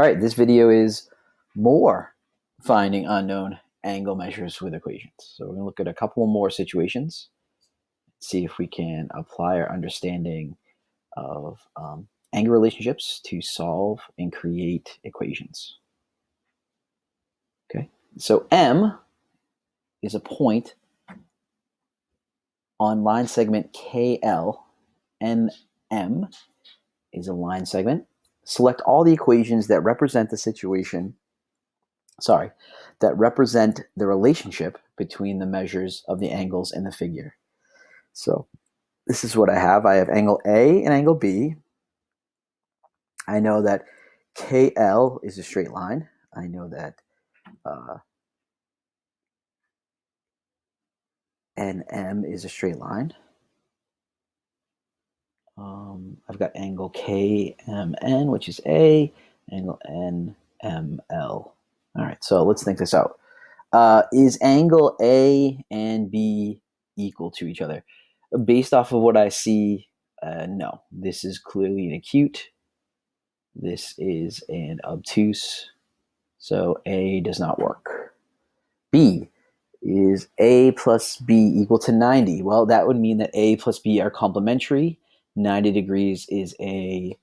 All right, this video is more finding unknown angle measures with equations. So we're going to look at a couple more situations, see if we can apply our understanding of angle relationships to solve and create equations. Okay, so M is a point on line segment KL, and M is a line segment. Select all the equations that represent the relationship between the measures of the angles in the figure. So this is what I have. I have angle A and angle B. I know that KL is a straight line. I know that NM is a straight line. I've got angle KMN, which is A, angle NML. All right, so let's think this out. Is angle A and B equal to each other? Based off of what I see, no. This is clearly an acute. This is an obtuse. So A does not work. B, is A plus B equal to 90? Well, that would mean that A plus B are complementary. 90 degrees is a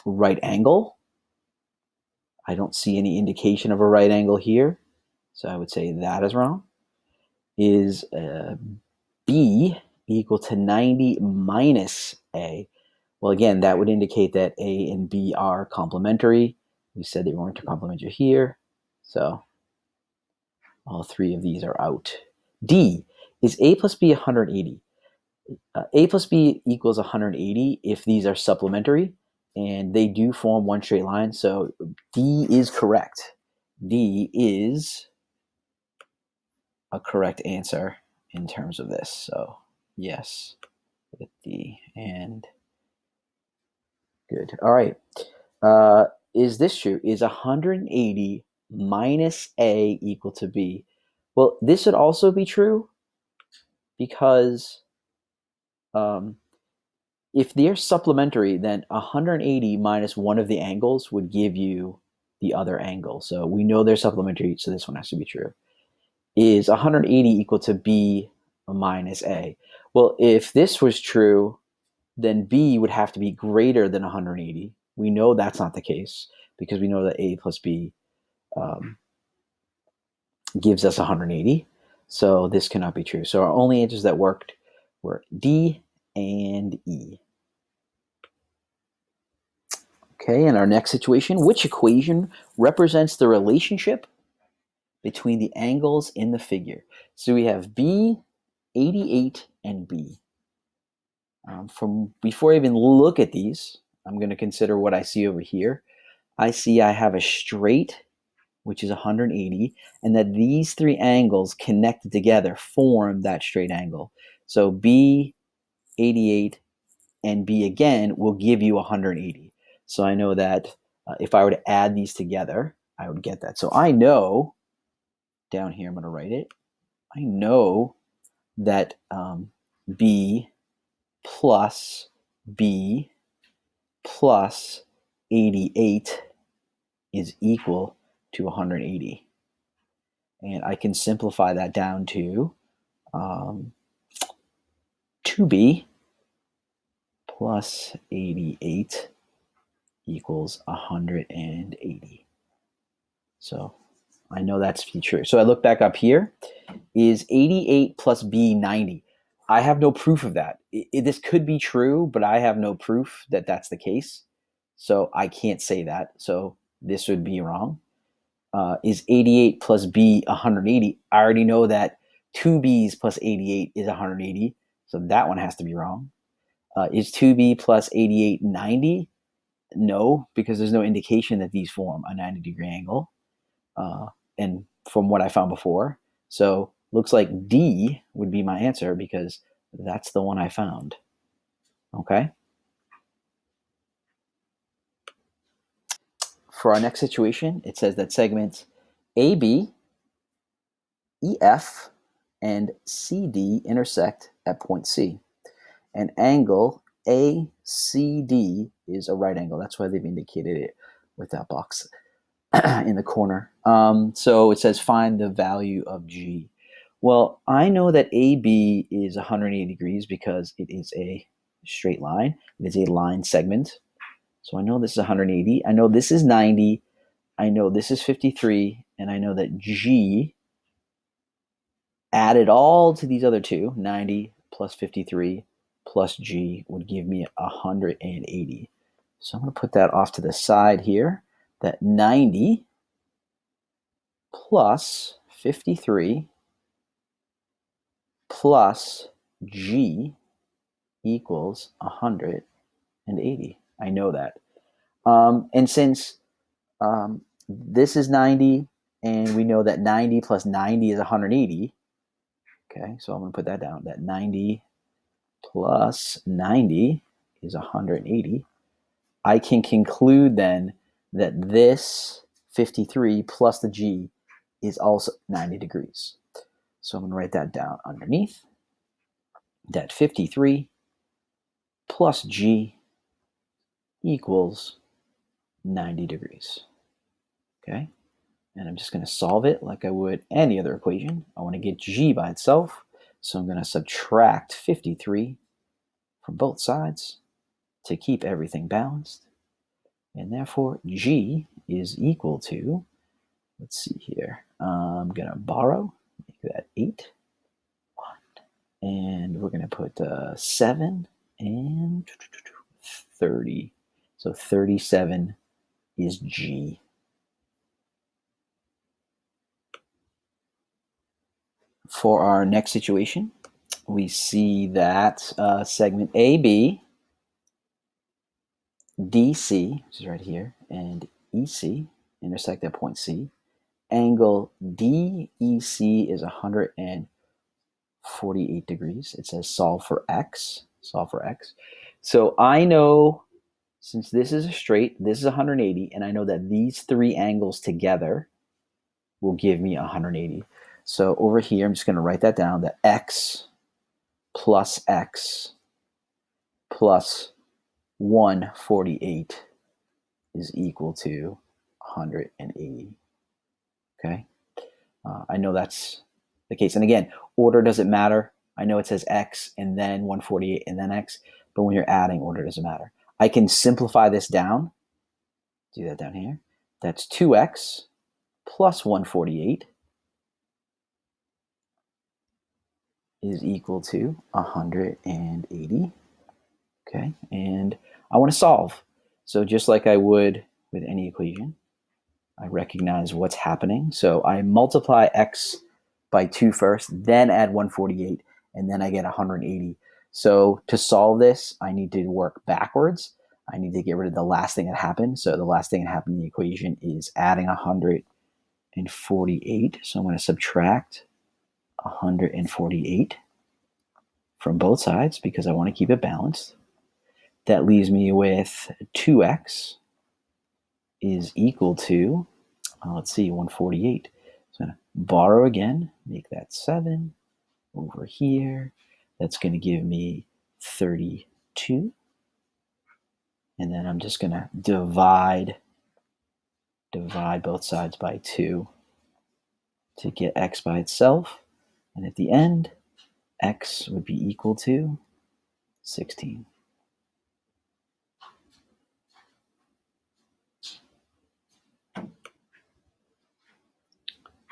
right angle. I don't see any indication of a right angle here, so I would say that is wrong. Is B equal to 90 minus A? Well, again, that would indicate that A and B are complementary. We said they weren't complementary here, so all three of these are out. D, is A plus B 180? A plus B equals 180 if these are supplementary, and they do form one straight line, so D is correct. D is a correct answer in terms of this, so yes with D, and good. All right, is this true? Is 180 minus A equal to B? Well, this would also be true because if they're supplementary, then 180 minus one of the angles would give you the other angle. So we know they're supplementary, so this one has to be true. Is 180 equal to B minus A? Well, if this was true, then B would have to be greater than 180. We know that's not the case because we know that A plus B gives us 180. So this cannot be true. So our only answers that worked were D and E. Okay, in our next situation, which equation represents the relationship between the angles in the figure? So we have B, 88, and B. From before I even look at these, I'm going to consider what I see over here. I see I have a straight, which is 180, and that these three angles connected together form that straight angle. So B, 88, and B again will give you 180. So I know that if I were to add these together, I would get that. So I know, down here I'm going to write it, I know that B plus B plus 88 is equal to 180. And I can simplify that down to 2B plus 88 equals 180. So I know that's true. So I look back up here. Is 88 plus B 90? I have no proof of that. This could be true, but I have no proof that that's the case. So I can't say that. So this would be wrong. Is 88 plus B 180? I already know that 2B's plus 88 is 180. So that one has to be wrong. Is 2B plus 88 90? No, because there's no indication that these form a 90-degree angle. And from what I found before. So looks like D would be my answer because that's the one I found. Okay. For our next situation, it says that segments AB, EF, and CD intersect at point C. And angle ACD is a right angle. That's why they've indicated it with that box in the corner. So it says find the value of G. Well, I know that AB is 180 degrees because it is a straight line. It is a line segment. So I know this is 180. I know this is 90. I know this is 53. And I know that G added all to these other two, 90 plus 53 plus G would give me 180. So I'm going to put that off to the side here. That 90 plus 53 plus G equals 180. I know that. And since this is 90, and we know that 90 plus 90 is 180, okay, so I'm going to put that down. That 90 plus 90 is 180. I can conclude then that this 53 plus the G is also 90 degrees. So I'm going to write that down underneath. That 53 plus G equals 90 degrees. Okay? And I'm just going to solve it like I would any other equation. I want to get G by itself. So I'm going to subtract 53 from both sides to keep everything balanced. And therefore, G is equal to, let's see here, I'm going to borrow, make that 8. And we're going to put 7 and 30. So 37 is G. For our next situation, we see that segment AB, DC, which is right here, and EC intersect at point C. Angle DEC is 148 degrees. It says solve for X. Solve for X. So I know, since this is a straight, this is 180, and I know that these three angles together will give me 180. So over here, I'm just going to write that down, that X plus 148 is equal to 180. Okay? I know that's the case. And again, order doesn't matter. I know it says X and then 148 and then X, but when you're adding, order doesn't matter. I can simplify this down. Do that down here. That's 2X plus 148 is equal to 180. Okay, and I want to solve. So just like I would with any equation, I recognize what's happening. So I multiply X by 2 first, then add 148, and then I get 180. So to solve this, I need to work backwards. I need to get rid of the last thing that happened. So the last thing that happened in the equation is adding 148. So I'm going to subtract 148 from both sides because I want to keep it balanced. That leaves me with 2X is equal to, let's see, 148. So I'm going to borrow again, make that 7 over here. That's going to give me 32. And then I'm just going to divide both sides by 2 to get X by itself. And at the end, X would be equal to 16.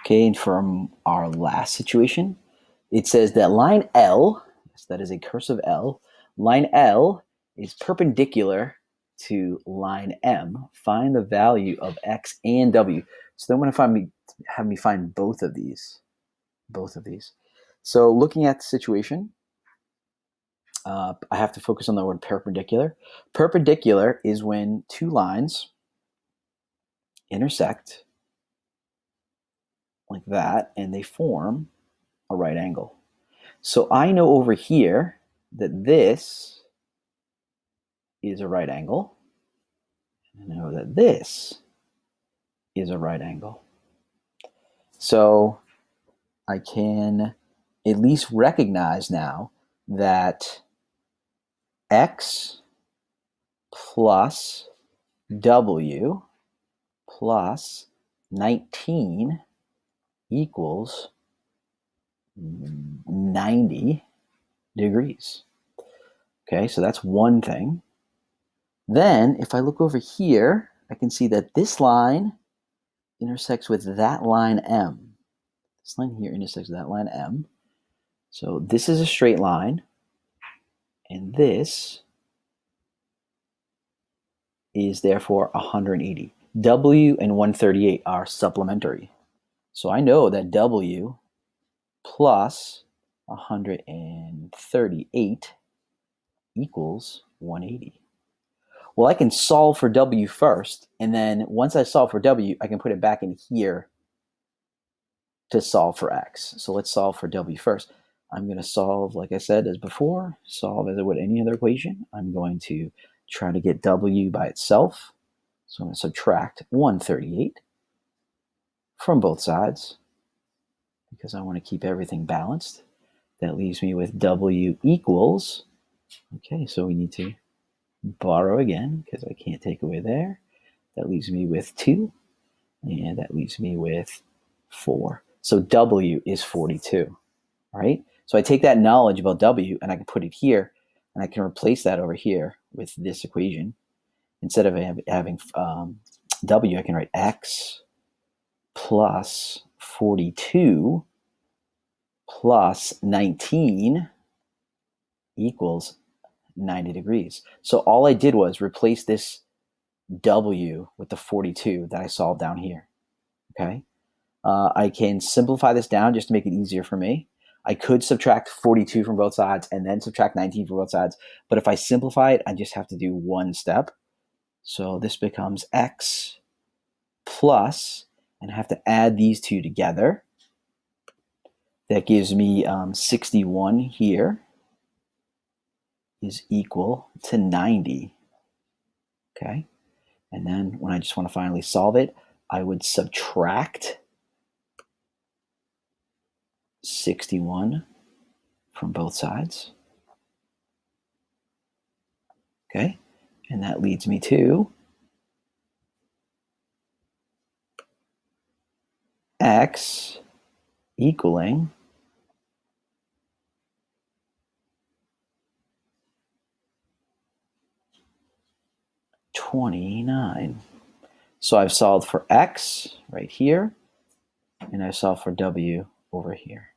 Okay, and from our last situation, it says that line L, yes, that is a cursive L, line L is perpendicular to line M. Find the value of X and W. So then when I have me find both of these. So looking at the situation, I have to focus on the word perpendicular. Perpendicular is when two lines intersect like that, and they form a right angle. So I know over here that this is a right angle, and I know that this is a right angle. So I can at least recognize now that X plus W plus 19 equals 90 degrees. Okay, so that's one thing. Then, if I look over here, I can see that this line intersects with that line M. This line here intersects with that line M. So this is a straight line, and this is therefore 180. W and 138 are supplementary. So I know that W plus 138 equals 180. Well, I can solve for W first, and then once I solve for W, I can put it back in here to solve for X. So let's solve for W first. I'm going to solve, like I said, as before, solve as I would any other equation. I'm going to try to get W by itself. So I'm going to subtract 138 from both sides because I want to keep everything balanced. That leaves me with W equals, okay, so we need to borrow again because I can't take away there. That leaves me with 2, and that leaves me with 4. So W is 42, right? So I take that knowledge about W and I can put it here, and I can replace that over here with this equation. Instead of having W, I can write X plus 42 plus 19 equals 90 degrees. So all I did was replace this W with the 42 that I solved down here. Okay. I can simplify this down just to make it easier for me. I could subtract 42 from both sides and then subtract 19 from both sides. But if I simplify it, I just have to do one step. So this becomes X plus, and I have to add these two together. That gives me 61 here is equal to 90. Okay. And then when I just want to finally solve it, I would subtract 61 from both sides. Okay. And that leads me to X equaling 29. So I've solved for X right here, and I've solved for W over here.